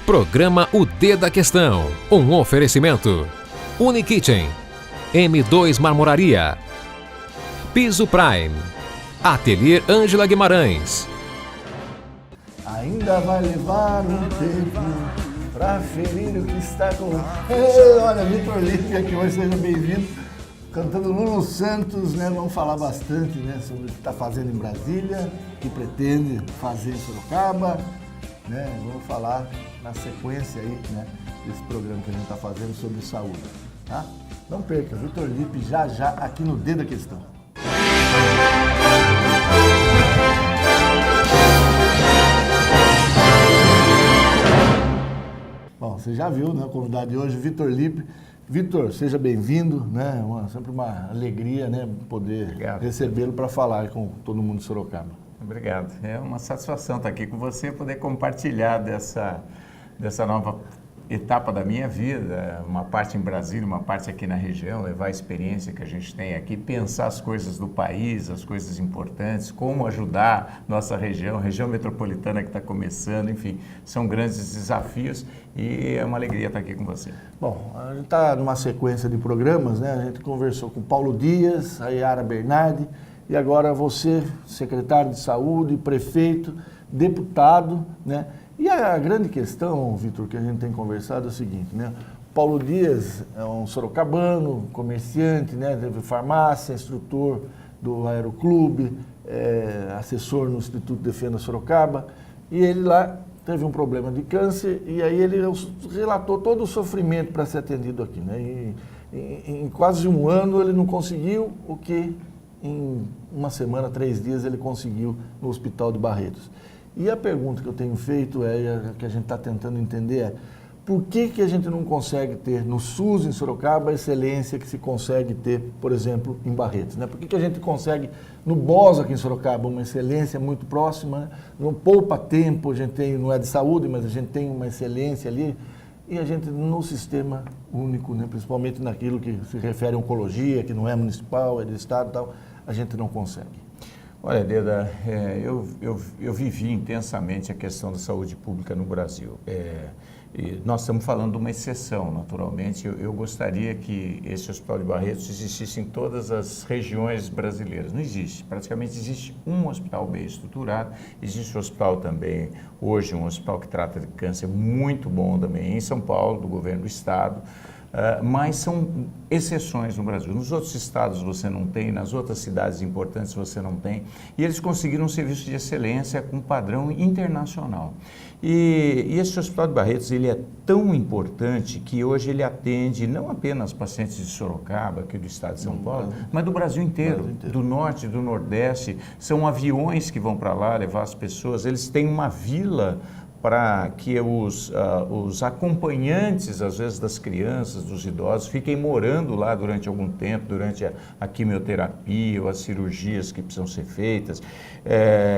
Programa O D da Questão. Um oferecimento. Unikitchen. M2 Marmoraria. Piso Prime. Ateliê Ângela Guimarães. Ainda vai levar um tempo pra ferir o que está com... Olha, Vitor Lipe aqui hoje, seja bem-vindo. Cantando Lulu Santos, né? Vamos falar bastante, né, sobre o que está fazendo em Brasília, o que pretende fazer em Sorocaba, né? Vamos falar na sequência aí, né, desse programa que a gente está fazendo sobre saúde, tá? Não perca, Vitor Lipe já aqui no D da Questão. Bom, você já viu, né, o convidado de hoje, Vitor Lipe. Vitor, seja bem-vindo, né? Sempre uma alegria, né, poder recebê-lo para falar com todo mundo de Sorocaba. Obrigado. É uma satisfação estar aqui com você, poder compartilhar dessa nova etapa da minha vida, uma parte em Brasília, uma parte aqui na região, levar a experiência que a gente tem aqui, pensar as coisas do país, as coisas importantes, como ajudar nossa região metropolitana que está começando, enfim, são grandes desafios e é uma alegria estar aqui com você. Bom, a gente está numa sequência de programas, né? A gente conversou com Paulo Dias, a Yara Bernardi e agora você, secretário de Saúde, prefeito, deputado, né? E a grande questão, Vitor, que a gente tem conversado é o seguinte, né? Paulo Dias é um sorocabano, comerciante, né? Teve farmácia, instrutor do Aeroclube, assessor no Instituto Defenda Sorocaba, e ele lá teve um problema de câncer e aí ele relatou todo o sofrimento para ser atendido aqui, né? E em quase um ano ele não conseguiu o que em uma semana, 3 dias ele conseguiu no Hospital de Barretos. E a pergunta que eu tenho feito que a gente está tentando entender é por que a gente não consegue ter no SUS em Sorocaba a excelência que se consegue ter, por exemplo, em Barretos, né? Por que a gente consegue no BOS aqui em Sorocaba uma excelência muito próxima, né? Não poupa tempo, a gente tem, não é de saúde, mas a gente tem uma excelência ali e a gente no sistema único, né? Principalmente naquilo que se refere à oncologia, que não é municipal, é do estado e tal, a gente não consegue. Olha, Deda, eu vivi intensamente a questão da saúde pública no Brasil. E nós estamos falando de uma exceção, naturalmente. Eu gostaria que esse Hospital de Barretos existisse em todas as regiões brasileiras. Não existe. Praticamente existe um hospital bem estruturado. Existe um hospital também, hoje, um hospital que trata de câncer muito bom também em São Paulo, do governo do estado. Mas são exceções no Brasil. Nos outros estados você não tem, nas outras cidades importantes você não tem. E eles conseguiram um serviço de excelência com padrão internacional. E esse Hospital de Barretos ele é tão importante que hoje ele atende não apenas pacientes de Sorocaba, aqui do estado de São Paulo, mas do Brasil inteiro, do norte, do nordeste. São aviões que vão para lá levar as pessoas. Eles têm uma vila para que os acompanhantes, às vezes, das crianças, dos idosos, fiquem morando lá durante algum tempo, durante a quimioterapia ou as cirurgias que precisam ser feitas.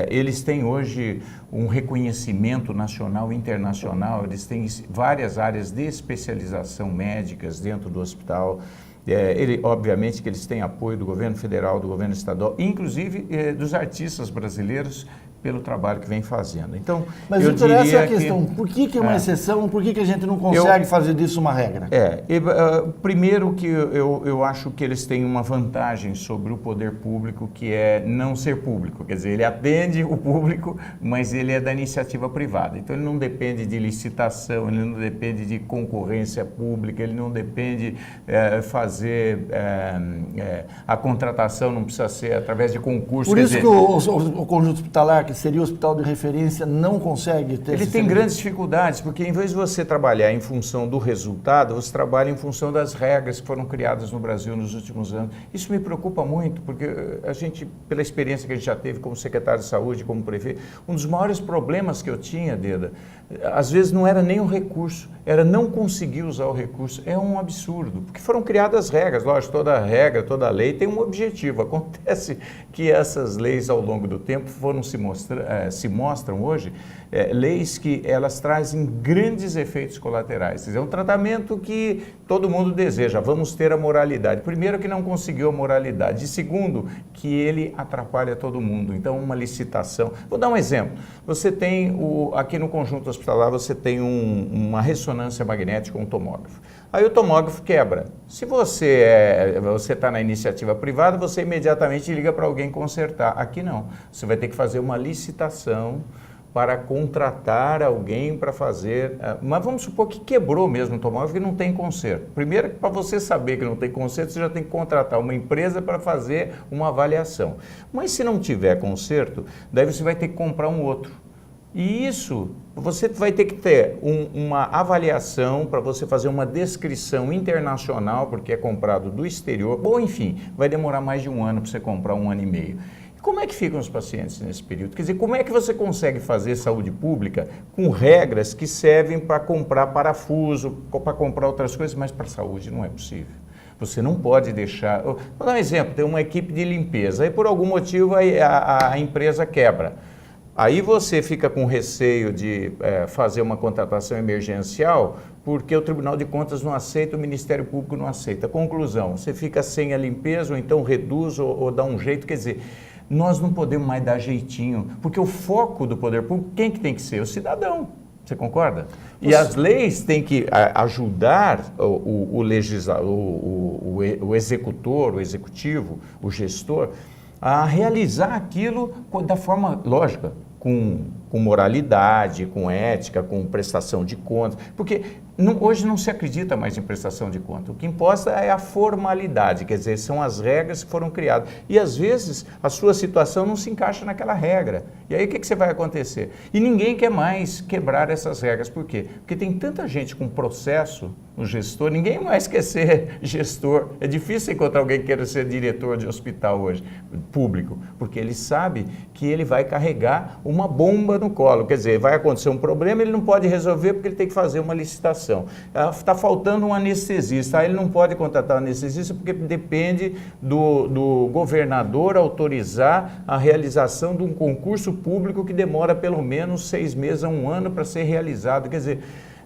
Eles têm hoje um reconhecimento nacional e internacional, eles têm várias áreas de especialização médicas dentro do hospital. Obviamente que eles têm apoio do governo federal, do governo estadual, inclusive dos artistas brasileiros, pelo trabalho que vem fazendo. Então, mas eu diria essa é a que, questão. Por que é uma exceção? Por que a gente não consegue fazer disso uma regra? Primeiro que eu acho que eles têm uma vantagem sobre o poder público, que é não ser público. Quer dizer, ele atende o público, mas ele é da iniciativa privada. Então, ele não depende de licitação, ele não depende de concorrência pública, ele não depende fazer a contratação, não precisa ser através de concurso. Por isso que o conjunto hospitalar, que seria o hospital de referência, não consegue ter... Ele tem grandes dificuldades, porque em vez de você trabalhar em função do resultado, você trabalha em função das regras que foram criadas no Brasil nos últimos anos. Isso me preocupa muito, porque a gente, pela experiência que a gente já teve como secretário de saúde, como prefeito, um dos maiores problemas que eu tinha, Deda, às vezes não era nem o recurso, era não conseguir usar o recurso. É um absurdo, porque foram criadas regras. Lógico, toda regra, toda lei tem um objetivo. Acontece que essas leis, ao longo do tempo, foram se mostram hoje leis que elas trazem grandes efeitos colaterais. Quer dizer, é um tratamento que todo mundo deseja, vamos ter a moralidade. Primeiro, que não conseguiu a moralidade. E segundo, que ele atrapalha todo mundo. Então, uma licitação... Vou dar um exemplo. Você tem, aqui no conjunto hospitalar, você tem uma ressonância magnética, um tomógrafo. Aí o tomógrafo quebra. Se você está na iniciativa privada, você imediatamente liga para alguém consertar. Aqui não. Você vai ter que fazer uma licitação para contratar alguém para fazer... Mas vamos supor que quebrou mesmo o tomógrafo e não tem conserto. Primeiro, para você saber que não tem conserto, você já tem que contratar uma empresa para fazer uma avaliação. Mas se não tiver conserto, daí você vai ter que comprar um outro. E isso, você vai ter que ter uma avaliação para você fazer uma descrição internacional, porque é comprado do exterior, ou enfim, vai demorar mais de um ano para você comprar, 1 ano e meio. E como é que ficam os pacientes nesse período? Quer dizer, como é que você consegue fazer saúde pública com regras que servem para comprar parafuso, para comprar outras coisas, mas para a saúde não é possível. Você não pode deixar... Vou dar um exemplo, tem uma equipe de limpeza, aí por algum motivo a empresa quebra. Aí você fica com receio de fazer uma contratação emergencial porque o Tribunal de Contas não aceita, o Ministério Público não aceita. Conclusão, você fica sem a limpeza ou então reduz ou dá um jeito. Quer dizer, nós não podemos mais dar jeitinho, porque o foco do poder público, quem que tem que ser? O cidadão. Você concorda? E as leis têm que ajudar o executor, o executivo, o gestor, a realizar aquilo da forma lógica, com moralidade, com ética, com prestação de contas, porque hoje não se acredita mais em prestação de contas. O que importa é a formalidade, quer dizer, são as regras que foram criadas. E às vezes a sua situação não se encaixa naquela regra. E aí o que vai acontecer? E ninguém quer mais quebrar essas regras. Por quê? Porque tem tanta gente com processo, o gestor, ninguém mais quer ser gestor. É difícil encontrar alguém que queira ser diretor de hospital hoje, público, porque ele sabe que ele vai carregar uma bomba no colo. Quer dizer, vai acontecer um problema, ele não pode resolver porque ele tem que fazer uma licitação. Está faltando um anestesista, ele não pode contratar um anestesista porque depende do governador autorizar a realização de um concurso público que demora pelo menos 6 meses a 1 ano para ser realizado. Quer dizer,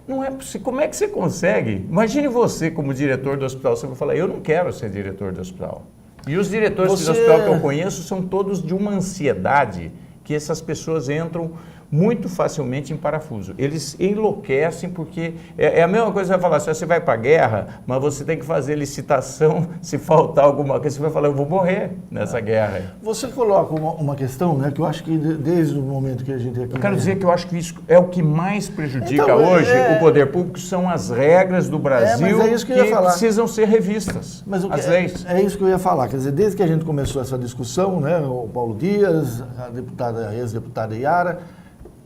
não é possível. Como é que você consegue? Imagine você como diretor do hospital, você vai falar, eu não quero ser diretor do hospital. E os diretores do hospital que eu conheço são todos de uma ansiedade que essas pessoas entram muito facilmente em parafuso. Eles enlouquecem porque é a mesma coisa que você vai falar, se você vai para a guerra, mas você tem que fazer licitação, se faltar alguma coisa, você vai falar, eu vou morrer nessa guerra. Você coloca uma questão, né, que eu acho que desde o momento que a gente... Eu quero dizer que eu acho que isso é o que mais prejudica hoje o poder público, são as regras do Brasil que precisam ser revistas, as leis. É isso que eu ia falar, quer dizer, desde que a gente começou essa discussão, né, o Paulo Dias, a ex-deputada Yara,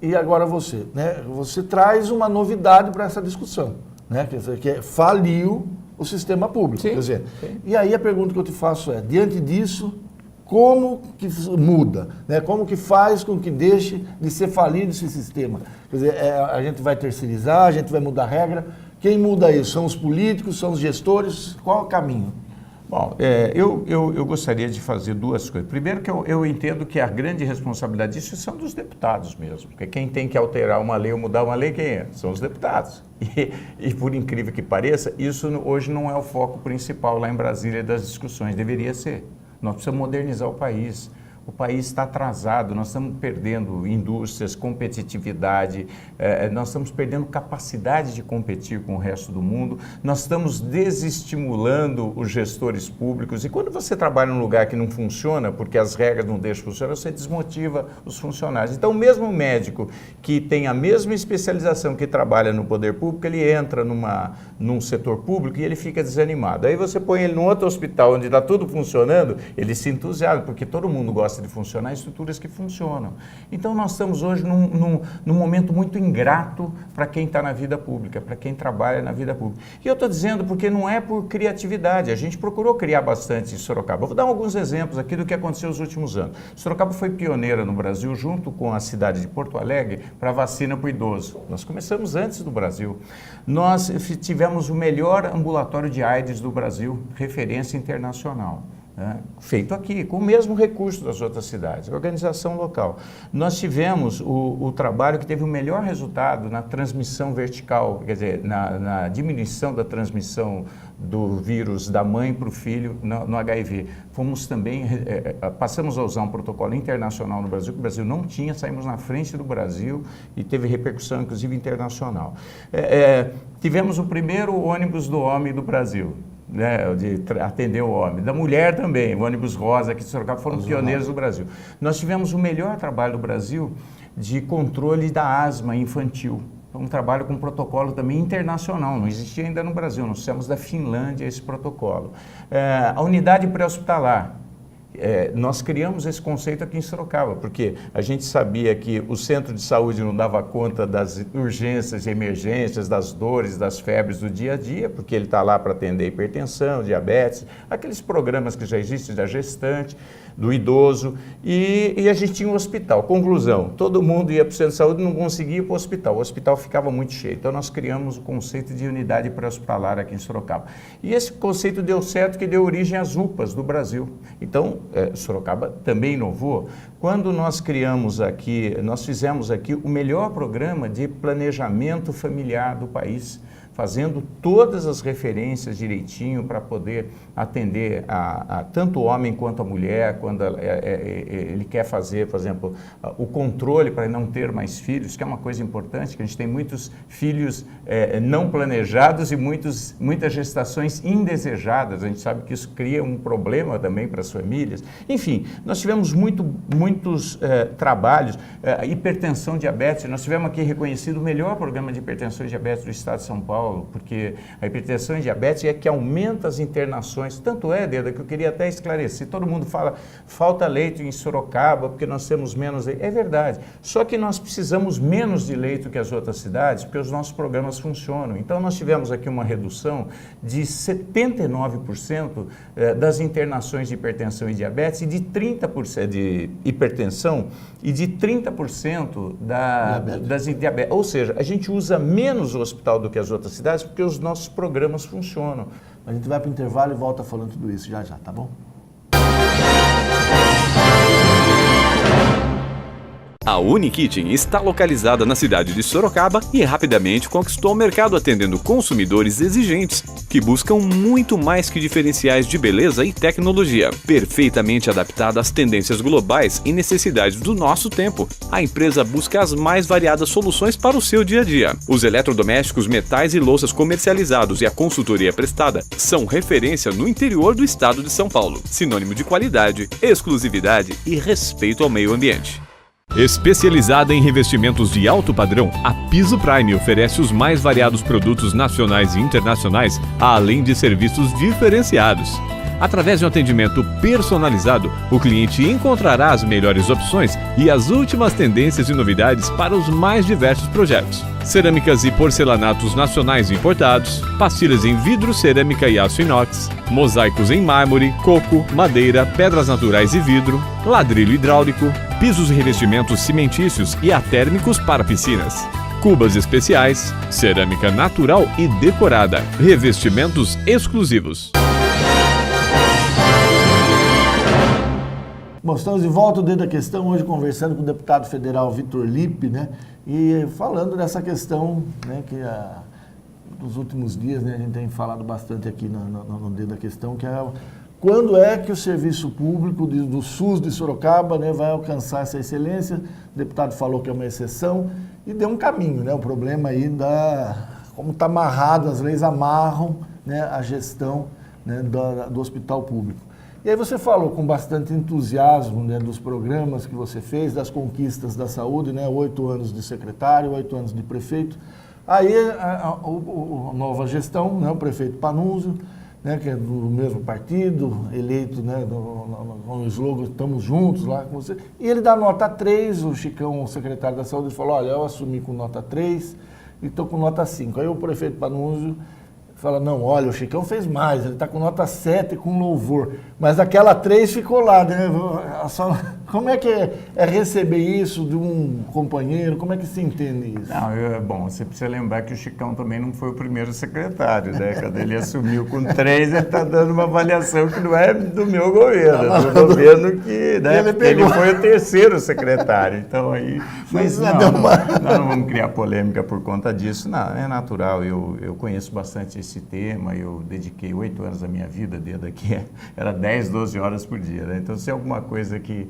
e agora você, né? Você traz uma novidade para essa discussão, né? Quer dizer, que faliu o sistema público. Sim, quer dizer, sim. E aí a pergunta que eu te faço é, diante disso, como que muda? Né? Como que faz com que deixe de ser falido esse sistema? Quer dizer, a gente vai terceirizar, a gente vai mudar a regra. Quem muda isso? São os políticos, são os gestores? Qual é o caminho? Bom, eu gostaria de fazer 2 coisas. Primeiro que eu entendo que a grande responsabilidade disso são dos deputados mesmo, porque quem tem que alterar uma lei ou mudar uma lei, quem é? São os deputados. E por incrível que pareça, isso hoje não é o foco principal lá em Brasília das discussões, deveria ser. Nós precisamos modernizar o país. O país está atrasado, nós estamos perdendo indústrias, competitividade, nós estamos perdendo capacidade de competir com o resto do mundo, nós estamos desestimulando os gestores públicos. E quando você trabalha num lugar que não funciona, porque as regras não deixam funcionar, você desmotiva os funcionários. Então, mesmo o médico que tem a mesma especialização que trabalha no poder público, ele entra num setor público e ele fica desanimado. Aí você põe ele num outro hospital onde está tudo funcionando, ele se entusiasma, porque todo mundo gosta de funcionar, estruturas que funcionam. Então nós estamos hoje num momento muito ingrato para quem está na vida pública, para quem trabalha na vida pública. E eu estou dizendo porque não é por criatividade, a gente procurou criar bastante em Sorocaba. Eu vou dar alguns exemplos aqui do que aconteceu nos últimos anos. Sorocaba foi pioneira no Brasil, junto com a cidade de Porto Alegre, para vacina para o idoso. Nós começamos antes do Brasil. Nós tivemos o melhor ambulatório de AIDS do Brasil, referência internacional. né, feito aqui, com o mesmo recurso das outras cidades, organização local. Nós tivemos o trabalho que teve o melhor resultado na transmissão vertical, quer dizer, na diminuição da transmissão do vírus da mãe para o filho no HIV. Fomos também, passamos a usar um protocolo internacional no Brasil, que o Brasil não tinha, saímos na frente do Brasil e teve repercussão, inclusive, internacional. Tivemos o primeiro ônibus do homem do Brasil, né, de atender o homem, da mulher também, o ônibus rosa aqui de Sorocaba, foram pioneiros do Brasil. Nós tivemos o melhor trabalho do Brasil de controle da asma infantil, um trabalho com protocolo também internacional, não existia ainda no Brasil, nós fizemos da Finlândia esse protocolo. A unidade pré-hospitalar, nós criamos esse conceito aqui em Sorocaba, porque a gente sabia que o centro de saúde não dava conta das urgências e emergências, das dores, das febres do dia a dia, porque ele está lá para atender hipertensão, diabetes, aqueles programas que já existem da gestante, do idoso, e a gente tinha um hospital. Conclusão, todo mundo ia para o centro de saúde e não conseguia ir para o hospital ficava muito cheio. Então nós criamos o conceito de unidade pré-hospitalar aqui em Sorocaba. E esse conceito deu certo, que deu origem às UPAs do Brasil. Então, Sorocaba também inovou. Quando nós criamos aqui, nós fizemos aqui o melhor programa de planejamento familiar do país, fazendo todas as referências direitinho para poder atender tanto o homem quanto a mulher, quando ele quer fazer, por exemplo, o controle para não ter mais filhos, que é uma coisa importante, que a gente tem muitos filhos não planejados e muitas gestações indesejadas. A gente sabe que isso cria um problema também para as famílias. Enfim, nós tivemos muitos trabalhos, hipertensão, diabetes, nós tivemos aqui reconhecido o melhor programa de hipertensão e diabetes do estado de São Paulo, porque a hipertensão e diabetes é que aumenta as internações. Tanto é, Deda, que eu queria até esclarecer. Todo mundo fala, falta leito em Sorocaba porque nós temos menos leito. É verdade. Só que nós precisamos menos de leito que as outras cidades porque os nossos programas funcionam. Então, nós tivemos aqui uma redução de 79% das internações de hipertensão e diabetes e de 30% de hipertensão e de 30% das diabetes. Ou seja, a gente usa menos o hospital do que as outras cidades porque os nossos programas funcionam. A gente vai para o intervalo e volta falando tudo isso já, tá bom? A Unikitchen está localizada na cidade de Sorocaba e rapidamente conquistou o mercado atendendo consumidores exigentes que buscam muito mais que diferenciais de beleza e tecnologia, perfeitamente adaptada às tendências globais e necessidades do nosso tempo. A empresa busca as mais variadas soluções para o seu dia a dia. Os eletrodomésticos, metais e louças comercializados e a consultoria prestada são referência no interior do estado de São Paulo, sinônimo de qualidade, exclusividade e respeito ao meio ambiente. Especializada em revestimentos de alto padrão, a Piso Prime oferece os mais variados produtos nacionais e internacionais, além de serviços diferenciados. Através de um atendimento personalizado, o cliente encontrará as melhores opções e as últimas tendências e novidades para os mais diversos projetos. Cerâmicas e porcelanatos nacionais importados, pastilhas em vidro, cerâmica e aço inox, mosaicos em mármore, coco, madeira, pedras naturais e vidro, ladrilho hidráulico, pisos e revestimentos cimentícios e atérmicos para piscinas. Cubas especiais, cerâmica natural e decorada, revestimentos exclusivos. Bom, estamos de volta dentro da questão, hoje conversando com o deputado federal Vitor Lippe, né? E falando dessa questão, né, que nos últimos dias, né, a gente tem falado bastante aqui no dentro da questão, que é quando é que o serviço público do SUS de Sorocaba, né, vai alcançar essa excelência. O deputado falou que é uma exceção e deu um caminho, né? O problema aí como está amarrado, as leis amarram, né, a gestão, né, do hospital público. E aí você falou com bastante entusiasmo, né, dos programas que você fez, das conquistas da saúde, né, 8 anos de secretário, 8 anos de prefeito. Aí a nova gestão, né, o prefeito Panunzio, né, que é do mesmo partido, eleito, né, com o slogan "Estamos juntos" lá com você, e ele dá nota 3, o Chicão, o secretário da saúde, falou, olha, eu assumi com nota 3 e estou com nota 5. Aí o prefeito Panunzio fala, não, olha, o Chicão fez mais, ele está com nota 7 com louvor, mas aquela 3 ficou lá, né? Como é que é receber isso de um companheiro? Como é que se entende isso? Não, bom, você precisa lembrar que o Chicão também não foi o primeiro secretário, né? Quando ele assumiu com 3, ele está dando uma avaliação que não é do meu governo, é do governo que, né? Ele foi o terceiro secretário, então aí... Mas não, nós não vamos criar polêmica por conta disso, não, é natural, eu conheço bastante esse tema, eu dediquei 8 anos da minha vida, desde aqui, era 10, 12 horas por dia, né? Então, se é alguma coisa que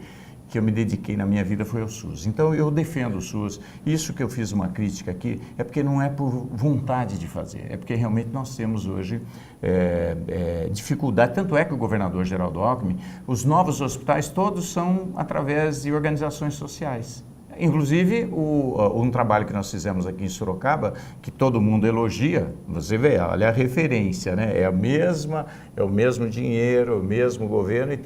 eu me dediquei na minha vida foi o SUS. Então, eu defendo o SUS. Isso que eu fiz uma crítica aqui é porque não é por vontade de fazer, é porque realmente nós temos hoje dificuldade. Tanto é que o governador Geraldo Alckmin, os novos hospitais todos são através de organizações sociais. Inclusive, um trabalho que nós fizemos aqui em Sorocaba, que todo mundo elogia, você vê, olha a referência, né? É o mesmo dinheiro, o mesmo governo, e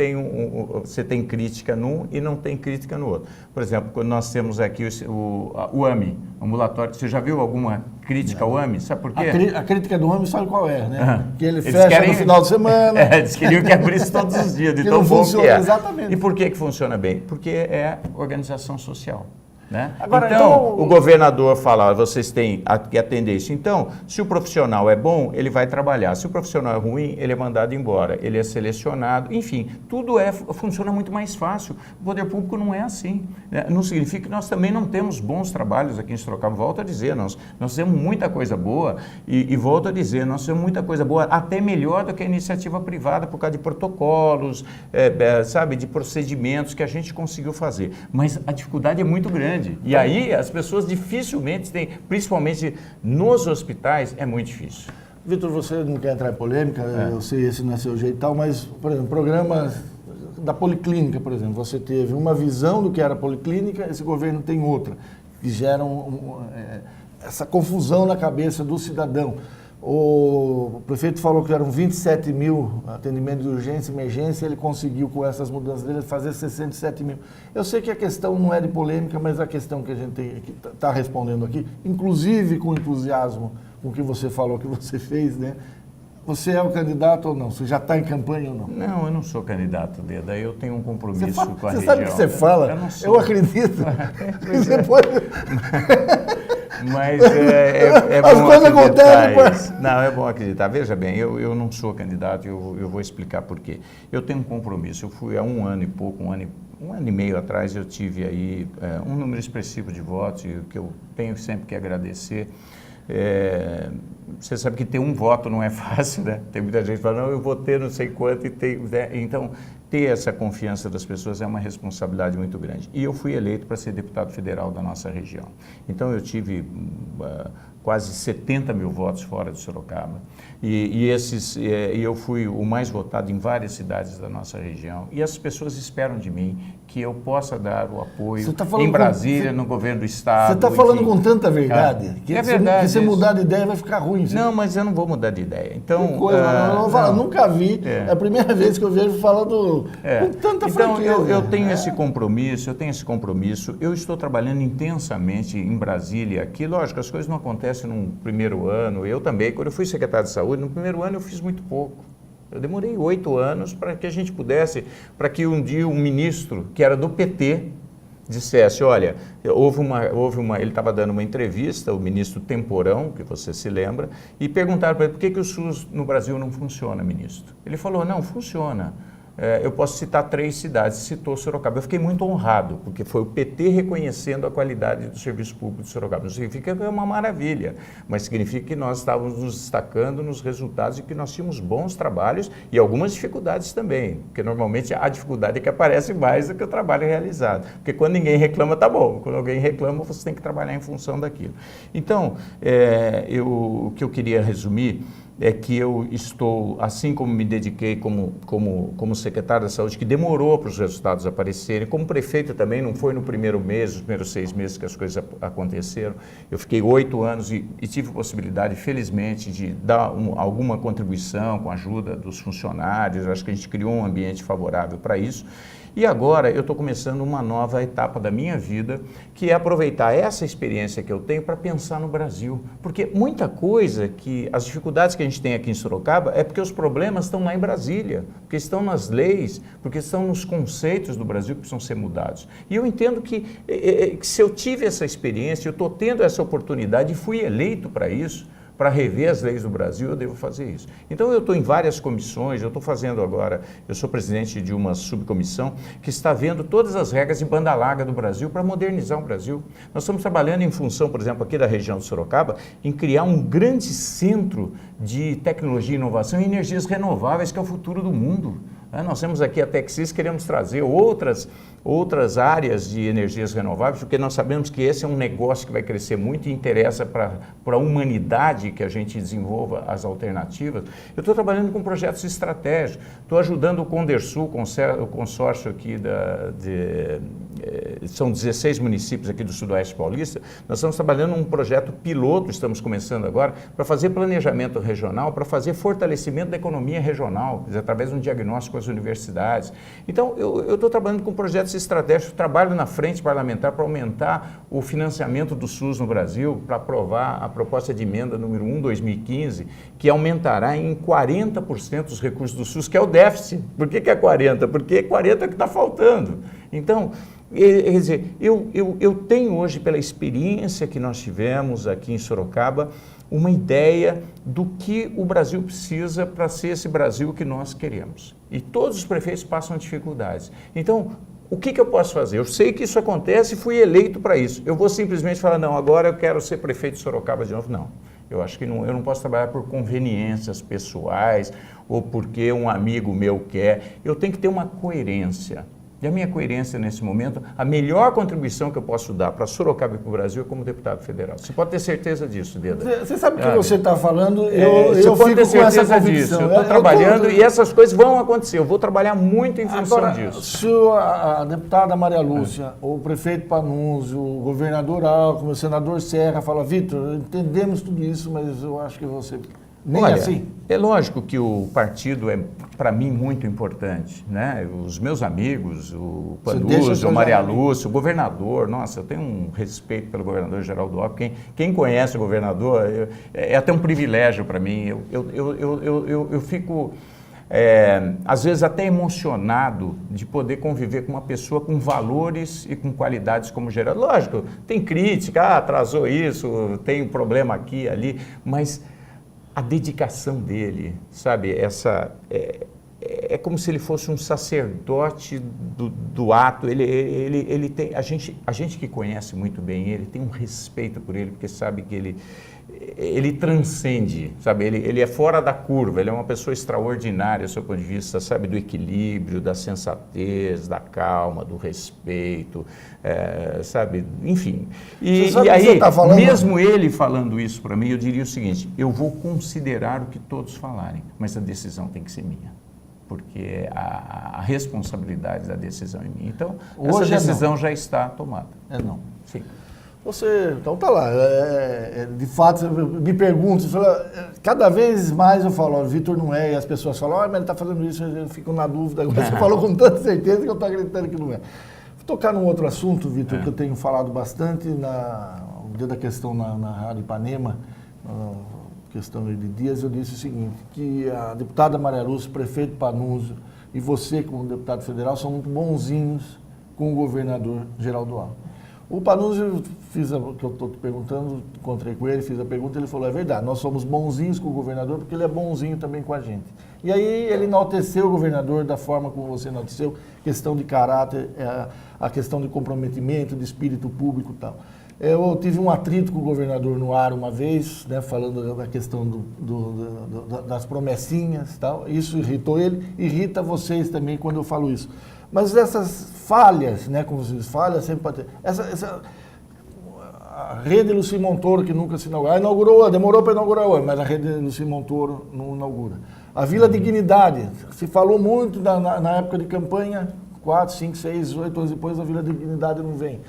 você tem crítica num e não tem crítica no outro. Por exemplo, quando nós temos aqui o AMI, ambulatório, você já viu alguma crítica ao AMI? Sabe por quê? A crítica do AMI sabe qual é, né? Que ele fecha no final de semana. Eles queriam que abrisse todos os dias, de tão bom que é. Exatamente. E por que funciona bem? Porque é organização social. Né? Agora, então, o governador fala, vocês têm que atender isso. Então, se o profissional é bom, ele vai trabalhar. Se o profissional é ruim, ele é mandado embora, ele é selecionado. Enfim, tudo funciona muito mais fácil. O poder público não é assim. Né? Não significa que nós também não temos bons trabalhos aqui em Sorocaba. Volto a dizer, nós temos muita coisa boa e volto a dizer, nós temos muita coisa boa, até melhor do que a iniciativa privada, por causa de protocolos, sabe, de procedimentos que a gente conseguiu fazer. Mas a dificuldade é muito grande. E aí as pessoas dificilmente têm, principalmente nos hospitais, é muito difícil. Vitor, você não quer entrar em polêmica, eu sei esse não é seu jeito e tal, mas, por exemplo, programas da Policlínica, por exemplo, você teve uma visão do que era a Policlínica, esse governo tem outra, que geram essa confusão na cabeça do cidadão. O prefeito falou que eram 27 mil atendimentos de urgência e emergência, ele conseguiu, com essas mudanças dele, fazer 67 mil. Eu sei que a questão não é de polêmica, mas a questão que a gente está respondendo aqui, inclusive com entusiasmo, com o que você falou, que você fez, né? Você é o candidato ou não? Você já está em campanha ou não? Não, eu não sou candidato, Deda. Eu tenho um compromisso com a região. Você sabe o que você fala? Eu não sou. Eu acredito. Depois... Mas é As bom coisas acreditar acontecem. Não, é bom acreditar. Veja bem, eu não sou candidato, eu vou explicar por quê. Eu tenho um compromisso. Eu fui há 1 ano e pouco, um ano e meio atrás, eu tive aí um número expressivo de votos, e o que eu tenho sempre que agradecer. Você sabe que ter um voto não é fácil, né? Tem muita gente que fala, não, eu vou ter não sei quanto, então ter essa confiança das pessoas é uma responsabilidade muito grande. E eu fui eleito para ser deputado federal da nossa região. Então eu tive quase 70 mil votos fora de Sorocaba. E eu fui o mais votado em várias cidades da nossa região. E as pessoas esperam de mim que eu possa dar o apoio em Brasília, no governo do Estado. Você está falando com tanta verdade que é verdade. Se você mudar de ideia vai ficar ruim. Não, mas eu não vou mudar de ideia. Então, eu nunca vi. É a primeira vez que eu vejo falando com tanta franqueza. Então, eu tenho esse compromisso, eu estou trabalhando intensamente em Brasília. Aqui, lógico, as coisas não acontecem no primeiro ano. Eu também, quando eu fui secretário de saúde, no primeiro ano eu fiz muito pouco. Eu demorei 8 anos para que a gente pudesse, para que um dia um ministro, que era do PT, dissesse, olha, ele estava dando uma entrevista, o ministro Temporão, que você se lembra, e perguntaram para ele, por que o SUS no Brasil não funciona, ministro? Ele falou, não, funciona. Eu posso citar 3 cidades, citou Sorocaba. Eu fiquei muito honrado, porque foi o PT reconhecendo a qualidade do serviço público de Sorocaba. Não significa que é uma maravilha, mas significa que nós estávamos nos destacando nos resultados e que nós tínhamos bons trabalhos e algumas dificuldades também, porque normalmente a dificuldade é que aparece mais do que o trabalho realizado. Porque quando ninguém reclama, tá bom. Quando alguém reclama, você tem que trabalhar em função daquilo. Então, o que eu queria resumir é que eu estou, assim como me dediquei como secretário da saúde, que demorou para os resultados aparecerem, como prefeito também, não foi no primeiro mês, os primeiros 6 meses que as coisas aconteceram. Eu fiquei 8 anos e tive a possibilidade, felizmente, de dar alguma contribuição com a ajuda dos funcionários. Acho que a gente criou um ambiente favorável para isso. E agora eu estou começando uma nova etapa da minha vida, que é aproveitar essa experiência que eu tenho para pensar no Brasil. Porque muita coisa as dificuldades que a gente gente tem aqui em Sorocaba é porque os problemas estão lá em Brasília, porque estão nas leis, porque estão nos conceitos do Brasil que precisam ser mudados. E eu entendo que se eu tive essa experiência, eu estou tendo essa oportunidade e fui eleito para isso, para rever as leis do Brasil, eu devo fazer isso. Então, eu estou em várias comissões, eu estou fazendo agora, eu sou presidente de uma subcomissão que está vendo todas as regras de banda larga do Brasil para modernizar o Brasil. Nós estamos trabalhando em função, por exemplo, aqui da região de Sorocaba, em criar um grande centro de tecnologia e inovação em energias renováveis, que é o futuro do mundo. Nós temos aqui a Texis, queremos trazer outras áreas de energias renováveis, porque nós sabemos que esse é um negócio que vai crescer muito e interessa para a humanidade que a gente desenvolva as alternativas. Eu estou trabalhando com projetos estratégicos, estou ajudando o Condersul, o consórcio aqui são 16 municípios aqui do Sudoeste Paulista. Nós estamos trabalhando um projeto piloto, estamos começando agora, para fazer planejamento regional, para fazer fortalecimento da economia regional, através de um diagnóstico com as universidades. Então, eu estou trabalhando com projetos estratégicos, trabalho na frente parlamentar para aumentar o financiamento do SUS no Brasil, para aprovar a proposta de emenda número 1/2015, que aumentará em 40% os recursos do SUS, que é o déficit. Por que é 40%? Porque 40% é o que está faltando. Então, quer dizer, eu tenho hoje, pela experiência que nós tivemos aqui em Sorocaba, uma ideia do que o Brasil precisa para ser esse Brasil que nós queremos. E todos os prefeitos passam dificuldades. Então, o que eu posso fazer? Eu sei que isso acontece e fui eleito para isso. Eu vou simplesmente falar, não, agora eu quero ser prefeito de Sorocaba de novo? Não. Eu acho que não, eu não posso trabalhar por conveniências pessoais ou porque um amigo meu quer. Eu tenho que ter uma coerência. E a minha coerência nesse momento, a melhor contribuição que eu posso dar para Sorocaba e para o Brasil é como deputado federal. Você pode ter certeza disso, Deda. Você sabe o que você está falando? Eu fico fico com essa convicção. Disso. Eu estou trabalhando e essas coisas vão acontecer. Eu vou trabalhar muito em função disso. Se a deputada Maria Lúcia, o prefeito Panunzio, o governador Alckmin, o senador Serra fala, Vitor, entendemos tudo isso, mas eu acho que você... Nem Olha, assim. É lógico que o partido é, para mim, muito importante, né? Os meus amigos, o Panunzio, o Maria Lúcia, o governador, nossa, eu tenho um respeito pelo governador Geraldo Alckmin. Quem conhece o governador, é até um privilégio para mim. Eu fico, às vezes, até emocionado de poder conviver com uma pessoa com valores e com qualidades como Geraldo. Lógico, tem crítica, atrasou isso, tem um problema aqui, ali, mas... a dedicação dele, sabe, é como se ele fosse um sacerdote do ato. Ele tem, a gente que conhece muito bem ele, tem um respeito por ele, porque sabe que ele transcende, sabe, ele é fora da curva, ele é uma pessoa extraordinária do seu ponto de vista, sabe, do equilíbrio, da sensatez, da calma, do respeito, sabe, enfim. E aí, mesmo ele falando isso para mim, eu diria o seguinte, eu vou considerar o que todos falarem, mas a decisão tem que ser minha, porque a responsabilidade da decisão é minha. Então, essa decisão já está tomada. Não. Sim. Então tá lá, de fato, me pergunto, cada vez mais eu falo, Vitor não é, e as pessoas falam, mas ele está fazendo isso, eu fico na dúvida, agora você falou com tanta certeza que eu estou acreditando que não é. Vou tocar num outro assunto, Vitor, que eu tenho falado bastante, no dia da questão na Rádio Ipanema, questão de dias, eu disse o seguinte, que a deputada Maria Lúcia, o prefeito Panunzio e você como deputado federal são muito bonzinhos com o governador Geraldo Alckmin. O Panunzio, fiz o que eu estou te perguntando, encontrei com ele, fiz a pergunta, ele falou, é verdade, nós somos bonzinhos com o governador porque ele é bonzinho também com a gente. E aí ele enalteceu o governador da forma como você enalteceu, questão de caráter, a questão de comprometimento, de espírito público e tal. Eu tive um atrito com o governador no ar uma vez, né, falando da questão das promessinhas e tal, isso irritou ele, irrita vocês também quando eu falo isso. Mas essas falhas, né, como se diz, falhas sempre pode ter. A rede Luci Montoro, que nunca se inaugurou, demorou para inaugurar hoje, mas a rede Luci Montoro não inaugura. A Vila Dignidade, se falou muito na época de campanha, 4, 5, 6, 8 anos depois, a Vila Dignidade não vem.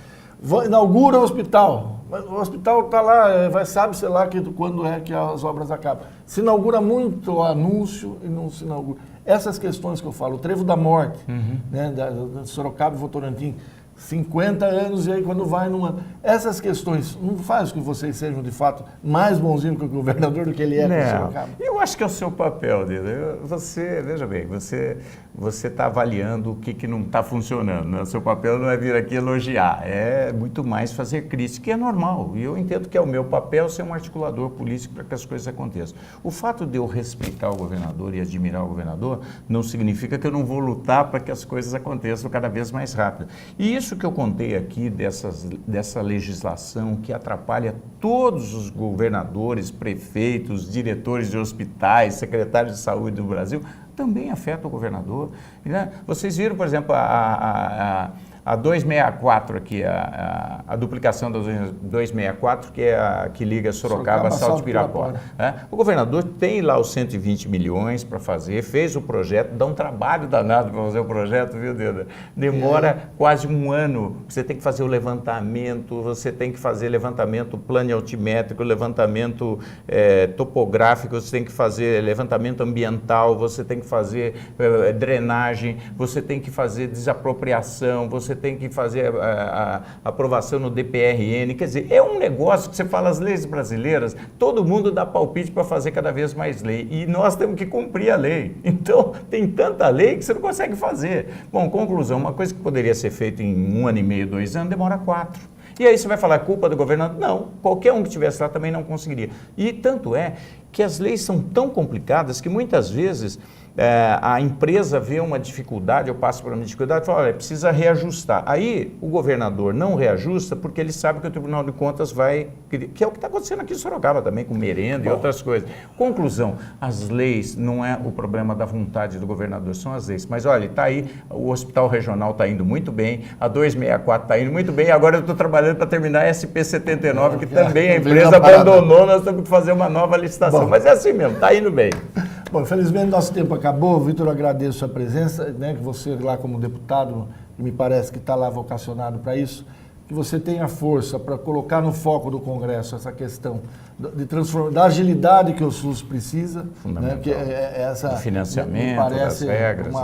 Inaugura o hospital, mas o hospital está lá, sabe, sei lá, quando é que as obras acabam. Se inaugura muito o anúncio e não se inaugura. Essas questões que eu falo, o Trevo da Morte, né, da Sorocaba e Votorantim, 50 anos, e aí quando vai numa... Essas questões não faz com que vocês sejam, de fato, mais bonzinhos que o governador do que ele é com o Sorocaba? Eu acho que é o seu papel, Dida. Você, veja bem, você está avaliando o que não está funcionando. Né? O seu papel não é vir aqui elogiar, é muito mais fazer crítica, que é normal. E eu entendo que é o meu papel ser um articulador político para que as coisas aconteçam. O fato de eu respeitar o governador e admirar o governador não significa que eu não vou lutar para que as coisas aconteçam cada vez mais rápido. E isso que eu contei aqui dessa legislação que atrapalha todos os governadores, prefeitos, diretores de hospitais, secretários de saúde do Brasil, também afeta o governador. Né? Vocês viram, por exemplo, a 264 aqui, a duplicação da 264, que é a que liga Sorocaba a Salto de Pirapora. O governador tem lá os 120 milhões para fazer, fez o projeto, dá um trabalho danado para fazer o projeto, viu, Deda? Demora quase um ano. Você tem que fazer o levantamento, você tem que fazer levantamento planialtimétrico, levantamento topográfico, você tem que fazer levantamento ambiental, você tem que fazer drenagem, você tem que fazer desapropriação, você tem que fazer a aprovação no DPRN, quer dizer, é um negócio que você fala, as leis brasileiras, todo mundo dá palpite para fazer cada vez mais lei, e nós temos que cumprir a lei, então tem tanta lei que você não consegue fazer. Bom, conclusão, uma coisa que poderia ser feita em 1 ano e meio, 2 anos, demora 4. E aí você vai falar, culpa do governador? Não, qualquer um que estivesse lá também não conseguiria. E tanto é que as leis são tão complicadas que muitas vezes a empresa vê uma dificuldade, eu passo por uma dificuldade e falo, olha, precisa reajustar. Aí o governador não reajusta porque ele sabe que o Tribunal de Contas vai... Que é o que está acontecendo aqui em Sorocaba também, com merenda e outras coisas. Conclusão, as leis não é o problema da vontade do governador, são as leis. Mas olha, está aí, o Hospital Regional está indo muito bem, a 264 está indo muito bem, agora eu estou trabalhando para terminar a SP-79, que também a empresa abandonou, nós temos que fazer uma nova licitação. Bom, mas é assim mesmo, está indo bem. Bom, infelizmente nosso tempo acabou. Vitor, eu agradeço a presença, né, que você lá como deputado, me parece que está lá vocacionado para isso, que você tenha força para colocar no foco do Congresso essa questão de transformar, da agilidade que o SUS precisa, né, que essa do financiamento, me parece das regras,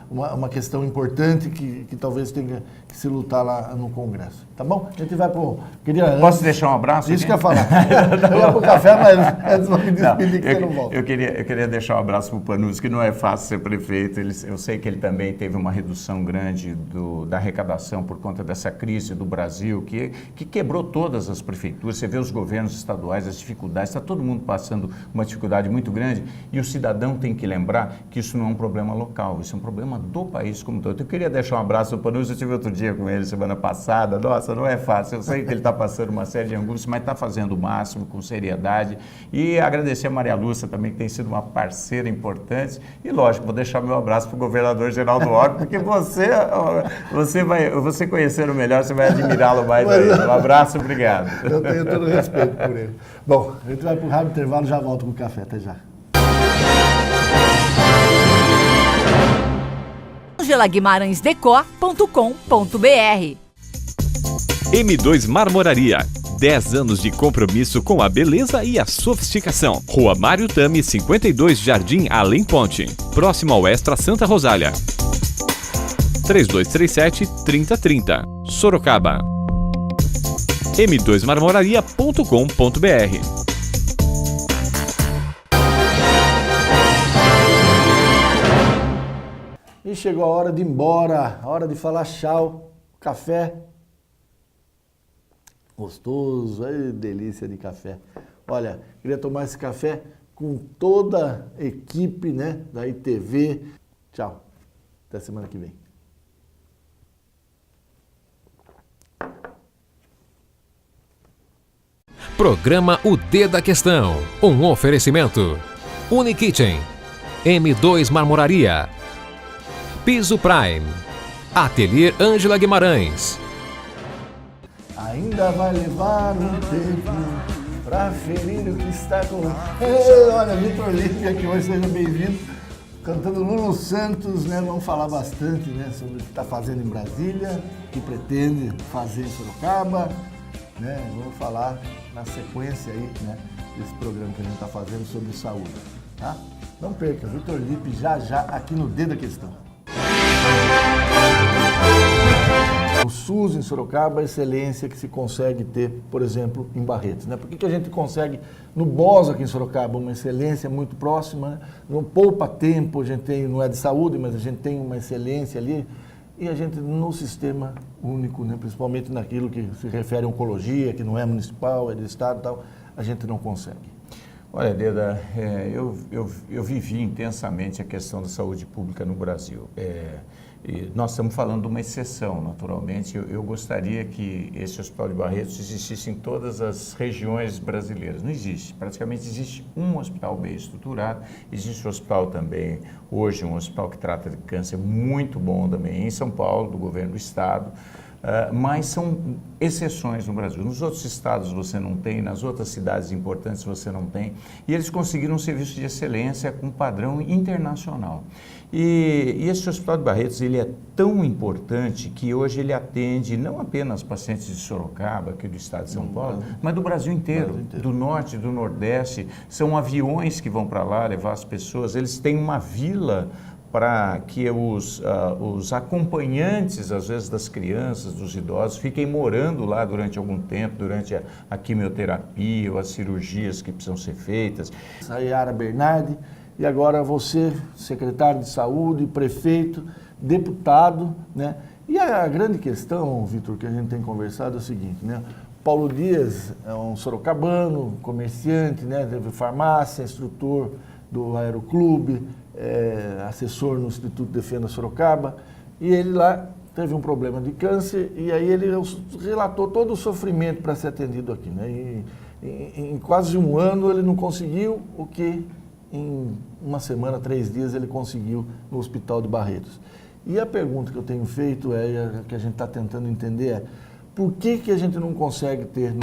uma questão importante que talvez tenha que se lutar lá no Congresso. Tá bom? A gente vai para Posso deixar um abraço? Isso que eu ia falar. Eu ia para o café, mas antes vou me despedir que você não volta. Eu queria deixar um abraço para o Panuzzi, que não é fácil ser prefeito. Eu sei que ele também teve uma redução grande da arrecadação por conta dessa crise do Brasil, que quebrou todas as prefeituras. Você vê os governos estaduais, as dificuldades, está todo mundo passando uma dificuldade muito grande e o cidadão tem que lembrar que isso não é um problema local, isso é um problema do país como todo. Eu queria deixar um abraço ao Panuzzi, eu tive outro dia com ele semana passada, nossa, não é fácil, eu sei que ele está passando uma série de angústias, mas está fazendo o máximo, com seriedade, e agradecer a Maria Lúcia também, que tem sido uma parceira importante, e lógico, vou deixar meu abraço para o governador Geraldo Alckmin, porque você conhecendo melhor, você vai admirá-lo mais ainda. Um abraço, obrigado. Eu tenho todo o respeito por ele. Bom, a gente vai para o rápido intervalo e já volto com o café. Até já. angelaguimarãesdecor.com.br M2 Marmoraria. 10 anos de compromisso com a beleza e a sofisticação. Rua Mário Tami, 52, Jardim Além Ponte. Próximo ao Extra Santa Rosália. 3237-3030. Sorocaba. m2marmoraria.com.br. E chegou a hora de ir embora, a hora de falar tchau. Café gostoso, ai, delícia de café. Olha, queria tomar esse café com toda a equipe, né, da ITV. Tchau, até semana que vem. Programa O D da Questão. Um oferecimento. Unikitchen. M2 Marmoraria. Piso Prime. Atelier Ângela Guimarães. Ainda vai levar um tempo pra ferir o que está com... olha, Vitor Lipe aqui hoje, seja bem-vindo. Cantando Lulu Santos, né? Vamos falar bastante, né, sobre o que está fazendo em Brasília, o que pretende fazer em Sorocaba, né? Vamos falar na sequência aí, né, desse programa que a gente está fazendo sobre saúde, tá? Não perca, Vitor Lipe já aqui no D da Questão. o SUS em Sorocaba, a excelência que se consegue ter, por exemplo, em Barretos, né? Por que a gente consegue no BOS aqui em Sorocaba uma excelência muito próxima, né? Não poupa tempo, a gente tem, não é de saúde, mas a gente tem uma excelência ali, e a gente no sistema único, né? Principalmente naquilo que se refere à oncologia, que não é municipal, é de estado e tal, a gente não consegue. Olha, Deda, eu vivi intensamente a questão da saúde pública no Brasil. E nós estamos falando de uma exceção, naturalmente. Eu gostaria que esse Hospital de Barretos existisse em todas as regiões brasileiras. Não existe. Praticamente existe um hospital bem estruturado. Existe um hospital também, hoje, um hospital que trata de câncer muito bom também em São Paulo, do governo do estado. Mas são exceções no Brasil. Nos outros estados você não tem, nas outras cidades importantes você não tem. E eles conseguiram um serviço de excelência com padrão internacional. E esse Hospital de Barretos, ele é tão importante que hoje ele atende não apenas pacientes de Sorocaba, aqui do estado de São Paulo, mas do Brasil inteiro, do norte, do nordeste. São aviões que vão para lá levar as pessoas. Eles têm uma vila para que os acompanhantes, às vezes, das crianças, dos idosos, fiquem morando lá durante algum tempo, durante a quimioterapia ou as cirurgias que precisam ser feitas. A Yara Bernardi, e agora você, secretário de saúde, prefeito, deputado, né? E a grande questão, Vitor, que a gente tem conversado é o seguinte, né? Paulo Dias é um sorocabano, comerciante, né? Teve farmácia, instrutor do Aeroclube, assessor no Instituto Defenda Sorocaba, e ele lá teve um problema de câncer, e aí ele relatou todo o sofrimento para ser atendido aqui, né? E em quase um ano ele não conseguiu o que em uma semana, 3 dias, ele conseguiu no Hospital de Barretos. E a pergunta que eu tenho feito que a gente está tentando entender é, por que a gente não consegue ter...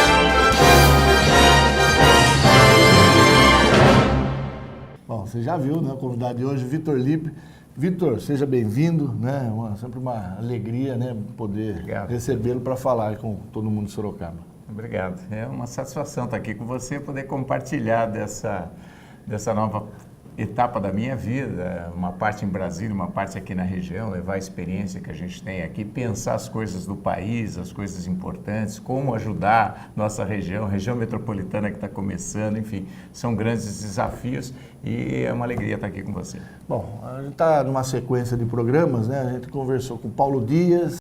Bom, você já viu, né, o convidado de hoje, Vitor Lippe. Vitor, seja bem-vindo, né? Sempre uma alegria, né, poder recebê-lo para falar com todo mundo de Sorocaba. Obrigado. É uma satisfação estar aqui com você e poder compartilhar dessa nova etapa da minha vida, uma parte em Brasília, uma parte aqui na região, levar a experiência que a gente tem aqui, pensar as coisas do país, as coisas importantes, como ajudar nossa região metropolitana que está começando, enfim, são grandes desafios e é uma alegria estar aqui com você. Bom, a gente está numa sequência de programas, né? A gente conversou com o Paulo Dias,